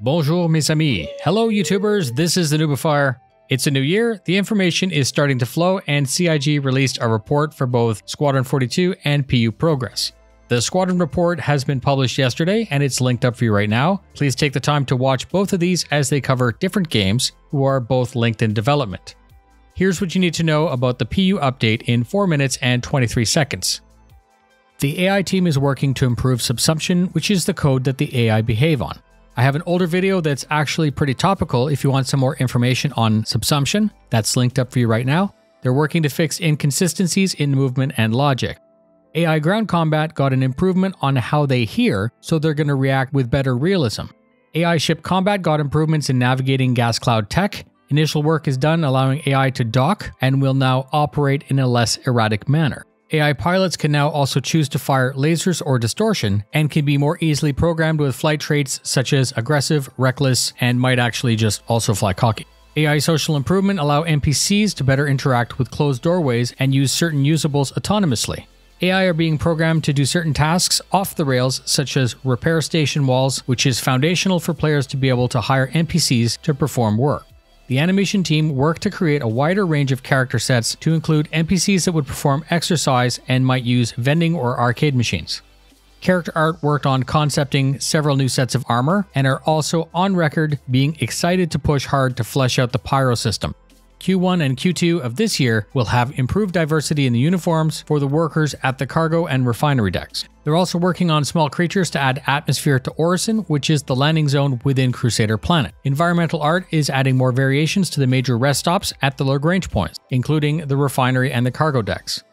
Bonjour mes amis. Hello YouTubers, this is the noobifier. It's a new year, the information is starting to flow, and CIG released a report for both Squadron 42 and PU Progress. The Squadron report has been published yesterday and it's linked up for you right now. Please take the time to watch both of these as they cover different games who are both linked in development. Here's what you need to know about the PU update in 4 minutes and 23 seconds. The AI team is working to improve subsumption, which is the code that the AI behave on. I have an older video that's actually pretty topical if you want some more information on subsumption. That's linked up for you right now. They're working to fix inconsistencies in movement and logic. AI ground combat got an improvement on how they hear, so they're going to react with better realism. AI ship combat got improvements in navigating gas cloud tech. Initial work is done allowing AI to dock and will now operate in a less erratic manner. AI pilots can now also choose to fire lasers or distortion and can be more easily programmed with flight traits such as aggressive, reckless, and might actually just also fly cocky. AI social improvement allow NPCs to better interact with closed doorways and use certain usables autonomously. AI are being programmed to do certain tasks off the rails such as repair station walls, which is foundational for players to be able to hire NPCs to perform work. The animation team worked to create a wider range of character sets to include NPCs that would perform exercise and might use vending or arcade machines. Character art worked on concepting several new sets of armor and are also on record being excited to push hard to flesh out the pyro system. Q1 and Q2 of this year will have improved diversity in the uniforms for the workers at the cargo and refinery decks. They're also working on small creatures to add atmosphere to Orison, which is the landing zone within Crusader Planet. Environmental art is adding more variations to the major rest stops at the Lagrange points, including the refinery and the cargo decks.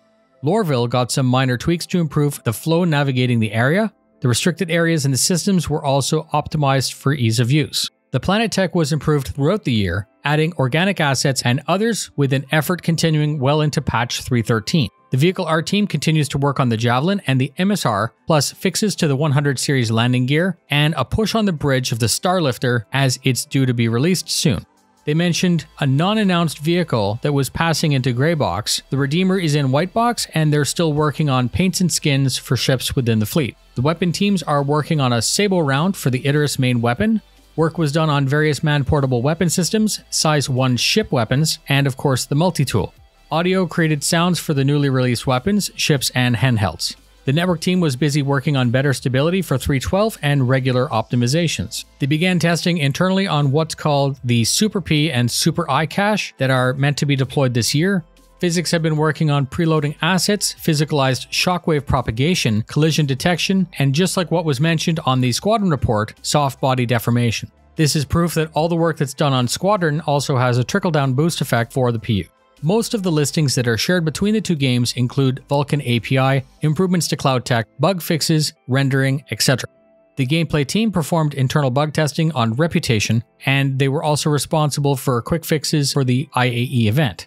Lorville got some minor tweaks to improve the flow navigating the area. The restricted areas in the systems were also optimized for ease of use. The planet tech was improved throughout the year, adding organic assets and others with an effort continuing well into patch 3.13. The vehicle art team continues to work on the Javelin and the MSR, plus fixes to the 100 series landing gear and a push on the bridge of the Starlifter as it's due to be released soon. They mentioned a non-announced vehicle that was passing into Grey Box. The Redeemer is in White Box and they're still working on paints and skins for ships within the fleet. The weapon teams are working on a Sable round for the Idris main weapon. Work was done on various man-portable weapon systems, size 1 ship weapons, and of course the multi-tool. Audio created sounds for the newly released weapons, ships, and handhelds. The network team was busy working on better stability for 3.12 and regular optimizations. They began testing internally on what's called the Super P and Super I cache that are meant to be deployed this year. Physics have been working on preloading assets, physicalized shockwave propagation, collision detection, and just like what was mentioned on the Squadron report, soft body deformation. This is proof that all the work that's done on Squadron also has a trickle-down boost effect for the PU. Most of the listings that are shared between the two games include Vulkan API, improvements to cloud tech, bug fixes, rendering, etc. The gameplay team performed internal bug testing on Reputation, and they were also responsible for quick fixes for the IAE event.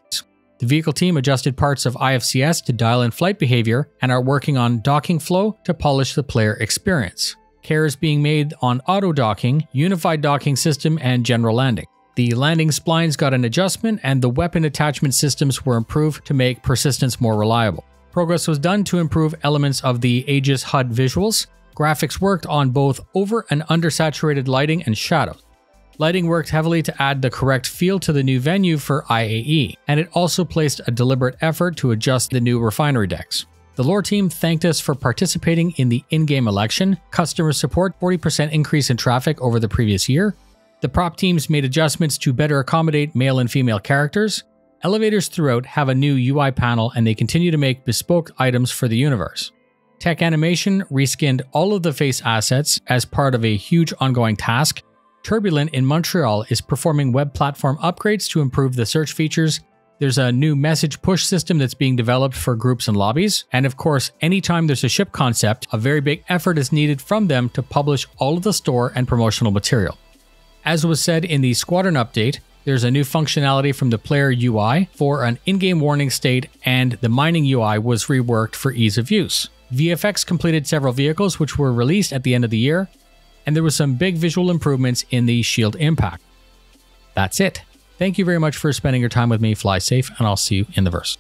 The vehicle team adjusted parts of IFCS to dial in flight behavior and are working on docking flow to polish the player experience. Care is being made on auto-docking, unified docking system, and general landing. The landing splines got an adjustment and the weapon attachment systems were improved to make persistence more reliable. Progress was done to improve elements of the Aegis HUD visuals. Graphics worked on both over and undersaturated lighting and shadows. Lighting worked heavily to add the correct feel to the new venue for IAE, and it also placed a deliberate effort to adjust the new refinery decks. The lore team thanked us for participating in the in-game election. Customer support 40% increase in traffic over the previous year. The prop teams made adjustments to better accommodate male and female characters. Elevators throughout have a new UI panel and they continue to make bespoke items for the universe. Tech Animation reskinned all of the face assets as part of a huge ongoing task. Turbulent in Montreal is performing web platform upgrades to improve the search features. There's a new message push system that's being developed for groups and lobbies. And of course, anytime there's a ship concept, a very big effort is needed from them to publish all of the store and promotional material. As was said in the Squadron update, there's a new functionality from the player UI for an in-game warning state, and the mining UI was reworked for ease of use. VFX completed several vehicles which were released at the end of the year, and there was some big visual improvements in the shield impact. That's it. Thank you very much for spending your time with me. Fly safe, and I'll see you in the verse.